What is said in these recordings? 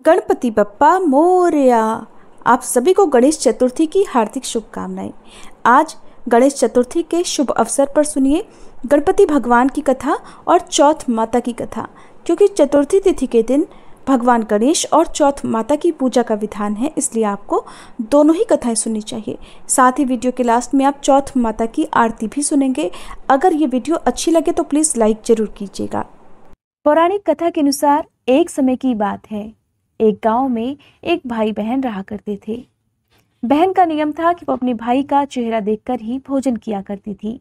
गणपति बप्पा मोरया। आप सभी को गणेश चतुर्थी की हार्दिक शुभकामनाएं। आज गणेश चतुर्थी के शुभ अवसर पर सुनिए गणपति भगवान की कथा और चौथ माता की कथा, क्योंकि चतुर्थी तिथि के दिन भगवान गणेश और चौथ माता की पूजा का विधान है, इसलिए आपको दोनों ही कथाएं सुननी चाहिए। साथ ही वीडियो के लास्ट में आप चौथ माता की आरती भी सुनेंगे। अगर ये वीडियो अच्छी लगे तो प्लीज़ लाइक जरूर कीजिएगा। पौराणिक कथा के अनुसार एक समय की बात है, एक गांव में एक भाई बहन रहा करते थे। बहन का नियम था कि वो अपने भाई का चेहरा देखकर ही भोजन किया करती थी।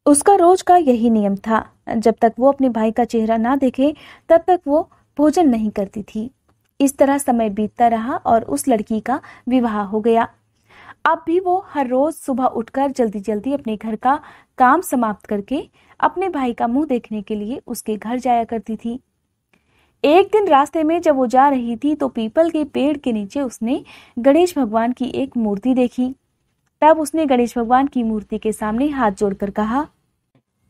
उसका रोज का यही नियम था, जब तक वो अपने भाई का चेहरा ना देखे तब तक वो भोजन नहीं करती थी। इस तरह समय बीतता रहा और उस लड़की का विवाह हो गया। अब भी वो हर रोज सुबह उठकर जल्दी जल्दी अपने घर का काम समाप्त करके अपने भाई का मुंह देखने के लिए उसके घर जाया करती थी। एक दिन रास्ते में जब वो जा रही थी तो पीपल के पेड़ के नीचे उसने गणेश भगवान की एक मूर्ति देखी। तब उसने गणेश भगवान की मूर्ति के सामने हाथ जोड़कर कहा,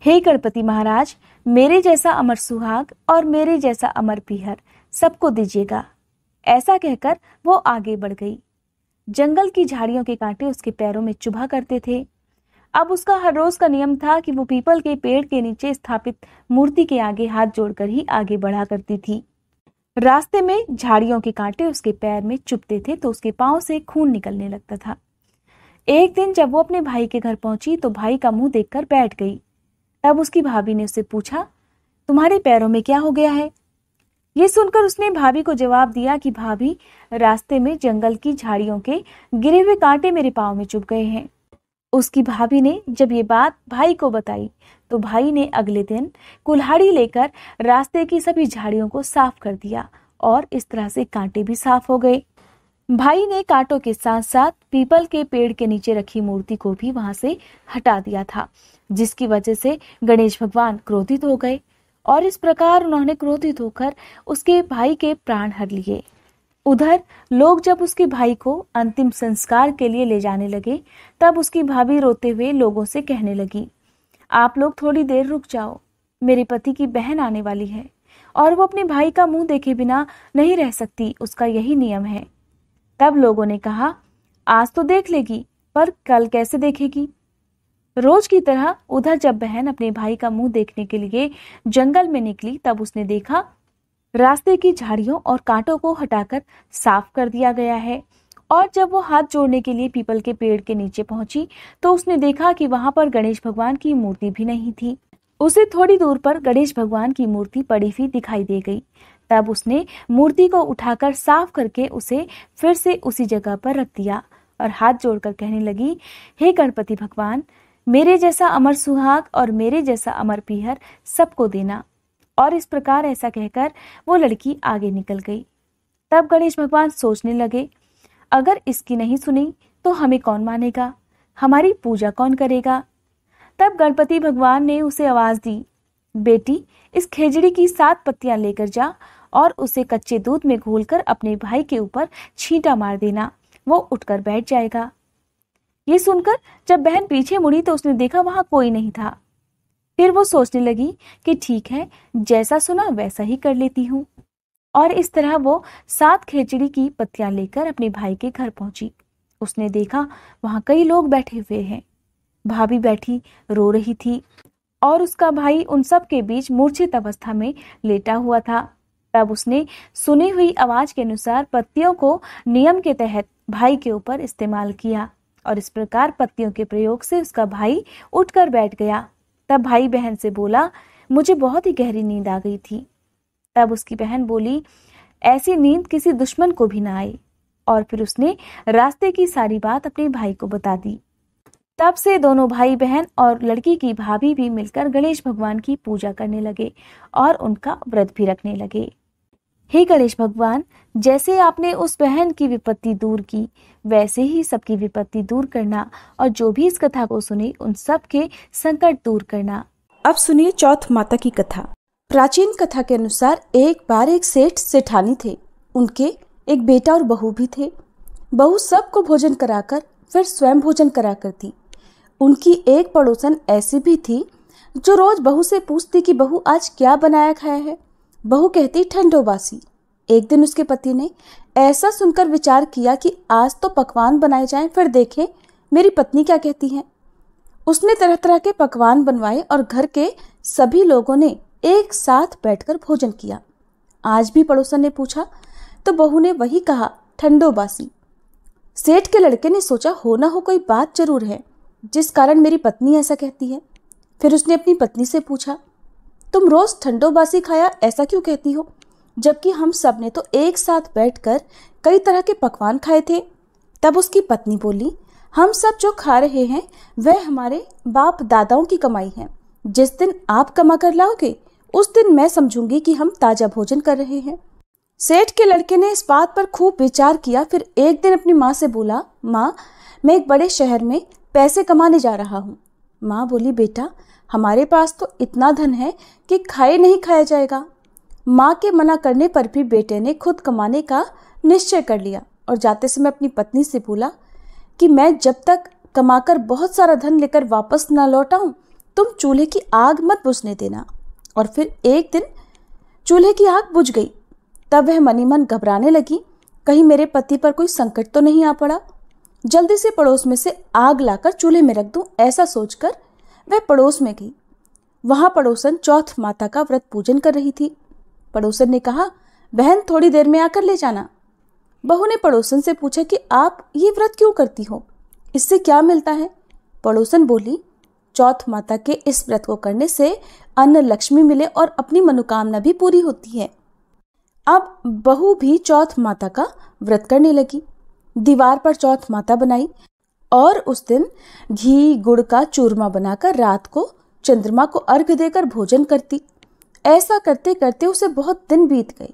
हे गणपति महाराज, मेरे जैसा अमर सुहाग और मेरे जैसा अमर पीहर सबको दीजिएगा। ऐसा कहकर वो आगे बढ़ गई। जंगल की झाड़ियों के कांटे उसके पैरों में चुभा करते थे। अब उसका हर रोज का नियम था कि वो पीपल के पेड़ के नीचे स्थापित मूर्ति के आगे हाथ जोड़कर ही आगे बढ़ा करती थी। रास्ते में झाड़ियों के कांटे उसके पैर में चुभते थे तो उसके पांव से खून निकलने लगता था। एक दिन जब वो अपने भाई के घर पहुंची तो भाई का मुंह देखकर बैठ गई। तब उसकी भाभी ने उससे पूछा, तुम्हारे पैरों में क्या हो गया है? ये सुनकर उसने भाभी को जवाब दिया कि भाभी, रास्ते में जंगल की झाड़ियों के गिरे हुए कांटे मेरे पांव में चुभ गए हैं। उसकी भाभी ने जब ये बात भाई को बताई तो भाई ने अगले दिन कुल्हाड़ी लेकर रास्ते की सभी झाड़ियों को साफ कर दिया और इस तरह से कांटे भी साफ हो गए। भाई ने कांटों के साथ साथ पीपल के पेड़ के नीचे रखी मूर्ति को भी वहां से हटा दिया था, जिसकी वजह से गणेश भगवान क्रोधित हो गए और इस प्रकार उन्होंने क्रोधित होकर उसके भाई के प्राण हर लिए। उधर लोग जब उसके भाई को अंतिम संस्कार के लिए ले जाने लगे तब उसकी भाभी रोते हुए लोगों से कहने लगी, आप लोग थोड़ी देर रुक जाओ, मेरे पति की बहन आने वाली है और वो अपने भाई का मुंह देखे बिना नहीं रह सकती, उसका यही नियम है। तब लोगों ने कहा, आज तो देख लेगी पर कल कैसे देखेगी? रोज की तरह उधर जब बहन अपने भाई का मुंह देखने के लिए जंगल में निकली तब उसने देखा रास्ते की झाड़ियों और कांटों को हटाकर साफ कर दिया गया है। और जब वो हाथ जोड़ने के लिए पीपल के पेड़ के नीचे पहुंची तो उसने देखा कि वहां पर गणेश भगवान की मूर्ति भी नहीं थी। उसे थोड़ी दूर पर गणेश भगवान की मूर्ति पड़ी हुई दिखाई दे गई। तब उसने मूर्ति को उठाकर साफ करके उसे फिर से उसी जगह पर रख दिया और हाथ जोड़कर कहने लगी, हे गणपति भगवान, मेरे जैसा अमर सुहाग और मेरे जैसा अमर पीहर सबको देना। और इस प्रकार ऐसा कहकर वो लड़की आगे निकल गई। तब गणेश भगवान सोचने लगे, अगर इसकी नहीं सुनी तो हमें कौन मानेगा, हमारी पूजा कौन करेगा? तब गणपति भगवान ने उसे आवाज दी, बेटी, इस खेजड़ी की 7 पत्तियां लेकर जा और उसे कच्चे दूध में घोलकर अपने भाई के ऊपर छींटा मार देना, वो उठकर बैठ जाएगा। ये सुनकर जब बहन पीछे मुड़ी तो उसने देखा वहां कोई नहीं था। फिर वो सोचने लगी कि ठीक है, जैसा सुना वैसा ही कर लेती हूँ। और इस तरह वो 7 खेचड़ी की पत्तियां लेकर अपने भाई के घर पहुंची। उसने देखा वहां कई लोग बैठे हुए हैं। भाभी बैठी रो रही थी और उसका भाई उन सब के बीच मूर्छित अवस्था में लेटा हुआ था। तब उसने सुनी हुई आवाज के अनुसार पत्तियों को नियम के तहत भाई के ऊपर इस्तेमाल किया और इस प्रकार पत्तियों के प्रयोग से उसका भाई उठकर बैठ गया। तब भाई बहन से बोला, मुझे बहुत ही गहरी नींद आ गई थी। तब उसकी बहन बोली, ऐसी नींद किसी दुश्मन को भी ना आए। और फिर उसने रास्ते की सारी बात अपने भाई को बता दी। तब से दोनों भाई बहन और लड़की की भाभी भी मिलकर गणेश भगवान की पूजा करने लगे और उनका व्रत भी रखने लगे। हे गणेश भगवान, जैसे आपने उस बहन की विपत्ति दूर की वैसे ही सबकी विपत्ति दूर करना और जो भी इस कथा को सुने उन सब के संकट दूर करना। अब सुनिए चौथ माता की कथा। प्राचीन कथा के अनुसार एक बार एक सेठ सेठानी थे। उनके एक बेटा और बहू भी थे। बहू सबको भोजन कराकर फिर स्वयं भोजन करा करती। उनकी एक पड़ोसन ऐसी भी थी जो रोज बहू से पूछती कि बहू आज क्या बनाया खाया है। बहू कहती ठंडो बासी। एक दिन उसके पति ने ऐसा सुनकर विचार किया कि आज तो पकवान बनाए जाएं, फिर देखें मेरी पत्नी क्या कहती है। उसने तरह तरह के पकवान बनवाए और घर के सभी लोगों ने एक साथ बैठकर भोजन किया। आज भी पड़ोसन ने पूछा तो बहू ने वही कहा, ठंडो बासी। सेठ के लड़के ने सोचा हो ना हो कोई बात जरूर है जिस कारण मेरी पत्नी ऐसा कहती है। फिर उसने अपनी पत्नी से पूछा, तुम रोज ठंडो बासी खाया ऐसा क्यों कहती हो, जबकि हम सब ने तो एक साथ बैठकर कई तरह के पकवान खाए थे। तब उसकी पत्नी बोली, हम सब जो खा रहे हैं वह हमारे बाप दादाओं की कमाई है। जिस दिन आप कमा कर लाओगे उस दिन मैं समझूंगी कि हम ताजा भोजन कर रहे हैं। सेठ के लड़के ने इस बात पर खूब विचार किया। फिर एक दिन अपनी माँ से बोला, माँ मैं एक बड़े शहर में पैसे कमाने जा रहा हूँ। माँ बोली, बेटा हमारे पास तो इतना धन है कि खाए नहीं खाया जाएगा। माँ के मना करने पर भी बेटे ने खुद कमाने का निश्चय कर लिया और जाते समय अपनी पत्नी से बोला कि मैं जब तक कमाकर बहुत सारा धन लेकर वापस न लौट आऊं तुम चूल्हे की आग मत बुझने देना। और फिर एक दिन चूल्हे की आग बुझ गई। तब वह मनी मन घबराने लगी, कहीं मेरे पति पर कोई संकट तो नहीं आ पड़ा। जल्दी से पड़ोस में से आग लाकर चूल्हे में रख दूं, ऐसा सोचकर वह पड़ोस में गई। वहां पड़ोसन चौथ माता का व्रत पूजन कर रही थी। पड़ोसन ने कहा, बहन थोड़ी देर में आकर ले जाना। बहू ने पड़ोसन से पूछा कि आप ये व्रत क्यों करती हो, इससे क्या मिलता है। पड़ोसन बोली, चौथ माता के इस व्रत को करने से अन्न लक्ष्मी मिले और अपनी मनोकामना भी पूरी होती है। अब बहू भी चौथ माता का व्रत करने लगी। दीवार पर चौथ माता बनाई और उस दिन घी गुड़ का चूरमा बनाकर रात को चंद्रमा को अर्घ्य देकर भोजन करती। ऐसा करते करते उसे बहुत दिन बीत गए।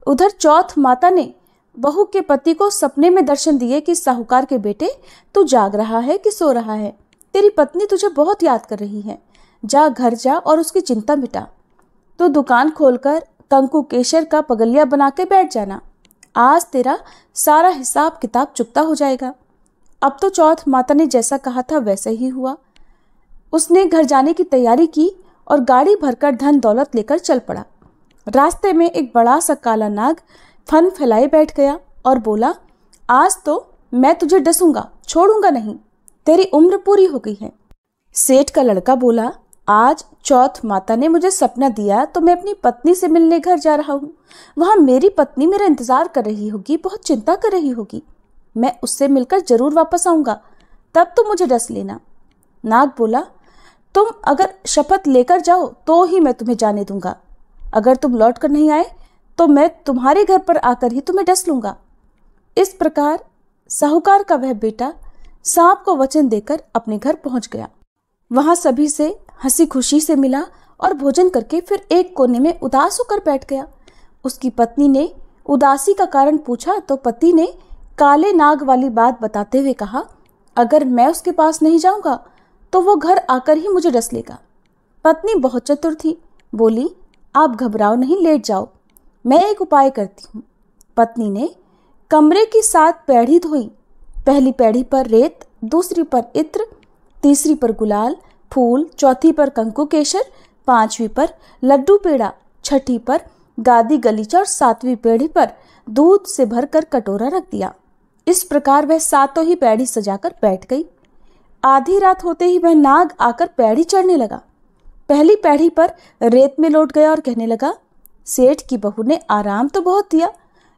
उधर चौथ माता ने बहू के पति को सपने में दर्शन दिए कि साहूकार के बेटे तू जाग रहा है कि सो रहा है, तेरी पत्नी तुझे बहुत याद कर रही है, जा घर जा और उसकी चिंता मिटा। तो दुकान खोलकर कंकु केशर का पगलिया बना के बैठ जाना, आज तेरा सारा हिसाब किताब चुकता हो जाएगा। अब तो चौथ माता ने जैसा कहा था वैसा ही हुआ। उसने घर जाने की तैयारी की और गाड़ी भरकर धन दौलत लेकर चल पड़ा। रास्ते में एक बड़ा सा काला नाग फन फैलाए बैठ गया और बोला, आज तो मैं तुझे डसूंगा, छोड़ूंगा नहीं, तेरी उम्र पूरी हो गई है। सेठ का लड़का बोला, आज चौथ माता ने मुझे सपना दिया तो मैं अपनी पत्नी से मिलने घर जा रहा हूँ। वहां मेरी पत्नी मेरा इंतजार कर रही होगी, बहुत चिंता कर रही होगी। मैं उससे मिलकर जरूर वापस आऊंगा, तब तुम मुझे डस लेना। नाग बोला, तुम अगर शपथ लेकर जाओ तो ही मैं तुम्हें जाने दूंगा, अगर तुम लौट कर नहीं आए तो मैं तुम्हारे घर पर आकर ही तुम्हें डस लूंगा। इस प्रकार साहूकार का वह बेटा सांप को वचन देकर अपने घर पहुंच गया। वहां सभी से हंसी खुशी से मिला और भोजन करके फिर एक कोने में उदास होकर बैठ गया। उसकी पत्नी ने उदासी का कारण पूछा तो पति ने काले नाग वाली बात बताते हुए कहा, अगर मैं उसके पास नहीं जाऊंगा तो वो घर आकर ही मुझे डस लेगा। पत्नी बहुत चतुर थी, बोली, आप घबराओ नहीं, लेट जाओ, मैं एक उपाय करती हूँ। पत्नी ने कमरे की 7 पैड़ी धोई। पहली पैड़ी पर रेत, दूसरी पर इत्र, तीसरी पर गुलाल फूल, चौथी पर कंकु केशर, 5वीं पर लड्डू पेड़ा, 6ठी पर गादी गलीचा और 7वीं पैड़ी पर दूध से भरकर कटोरा रख दिया। इस प्रकार वह 7 ही पैड़ी सजाकर बैठ गई। आधी रात होते ही वह नाग आकर पैड़ी चढ़ने लगा। पहली पैड़ी पर रेत में लौट गया और कहने लगा, सेठ की बहू ने आराम तो बहुत दिया,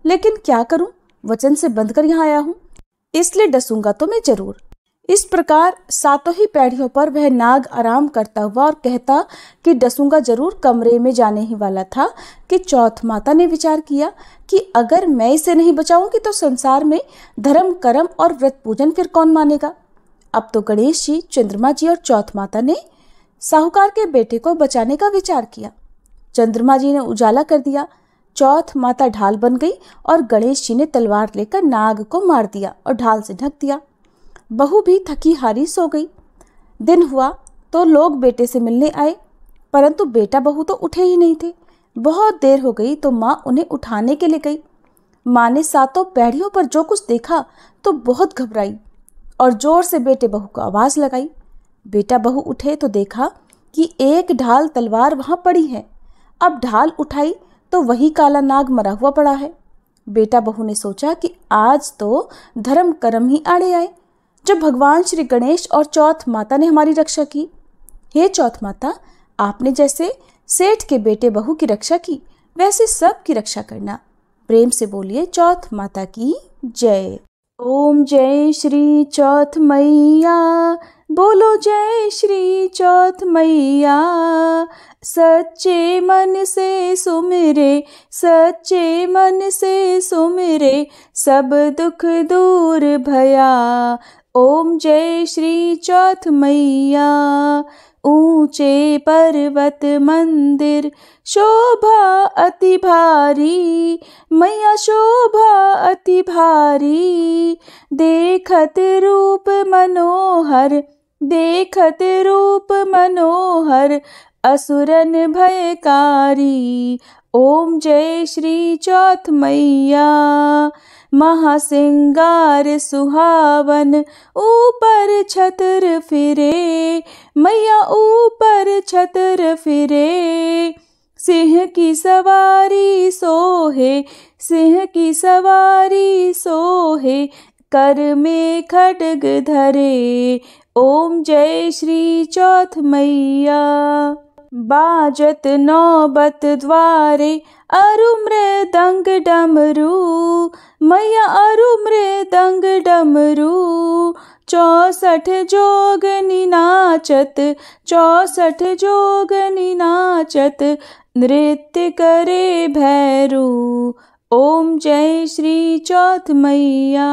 लेकिन क्या करूं, वचन से बंध कर यहाँ आया हूं, इसलिए डसूंगा तो मैं जरूर। इस प्रकार 7 ही पैड़ियों पर वह नाग आराम करता हुआ और कहता कि डसूंगा जरूर कमरे में जाने ही वाला था कि चौथ माता ने विचार किया कि अगर मैं इसे नहीं बचाऊंगी तो संसार में धर्म कर्म और व्रत पूजन फिर कौन मानेगा। अब तो गणेश जी, चंद्रमा जी और चौथ माता ने साहूकार के बेटे को बचाने का विचार किया। चंद्रमा जी ने उजाला कर दिया, चौथ माता ढाल बन गई और गणेश जी ने तलवार लेकर नाग को मार दिया और ढाल से ढक दिया। बहू भी थकी हारी सो गई। दिन हुआ तो लोग बेटे से मिलने आए, परंतु बेटा बहू तो उठे ही नहीं थे। बहुत देर हो गई तो माँ उन्हें उठाने के लिए गई। माँ ने 7 पैड़ियों पर जो कुछ देखा तो बहुत घबराई और जोर से बेटे बहू को आवाज लगाई। बेटा बहू उठे तो देखा कि एक ढाल तलवार वहां पड़ी है। अब ढाल उठाई तो वही काला नाग मरा हुआ पड़ा है। बेटा बहू ने सोचा कि आज तो धर्म कर्म ही आड़े आए, जब भगवान श्री गणेश और चौथ माता ने हमारी रक्षा की। हे चौथ माता, आपने जैसे सेठ के बेटे बहू की रक्षा की, वैसे सब की रक्षा करना। प्रेम से बोलिए चौथ माता की जय। ओम जय श्री चौथ मैया, बोलो जय श्री चौथ मैया। सच्चे मन से सुमिरे, सच्चे मन से सुमिरे, सब दुख दूर भया। ओम जय श्री चौथ मैया। ऊंचे पर्वत मंदिर शोभा अति भारी, मैया शोभा अति भारी। देखत रूप मनोहर, देखत रूप मनोहर, असुरन भयकारी। ओम जय श्री चौथ मैया। महासिंगार सुहावन, ऊपर छतर फिरे, मैया ऊपर छतर फिरे। सिंह की सवारी सोहे, सिंह की सवारी सोहे, कर में खड्ग धरे। ओम जय श्री चौथ मैया। बाजत नौबत द्वारे, अरु मृदंग डमरू, मैया अरु मृदंग डमरू। 64 जोगनी नाचत, 64 जोगनी नाचत, नृत्य करे भैरू। ओम जय श्री चौथ मैया।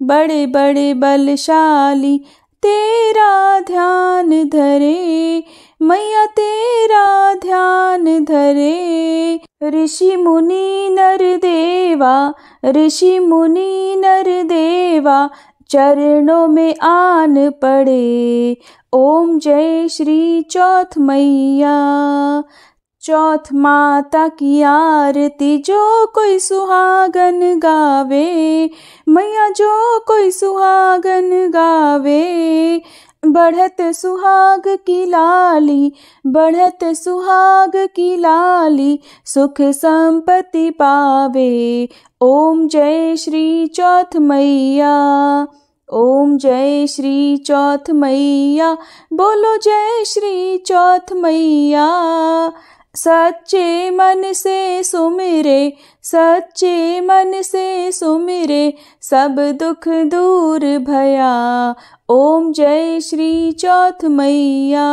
बड़े बड़े बलशाली तेरा ध्यान धरे, मैया तेरा ध्यान धरे। ऋषि मुनि नर देवा, ऋषि मुनि नर देवा, चरणों में आन पड़े। ओम जय श्री चौथ मैया। चौथ माता की आरती जो कोई सुहागन गावे, मैया जो कोई सुहागन गावे। बढ़त सुहाग की लाली, बढ़त सुहाग की लाली, सुख संपत्ति पावे। ओम जय श्री चौथ मैया। ओम जय श्री चौथ मैया, बोलो जय श्री चौथ मैया। सच्चे मन से सुमिरे, सच्चे मन से सुमिरे, सब दुख दूर भया। ओम जय श्री चौथ मैया।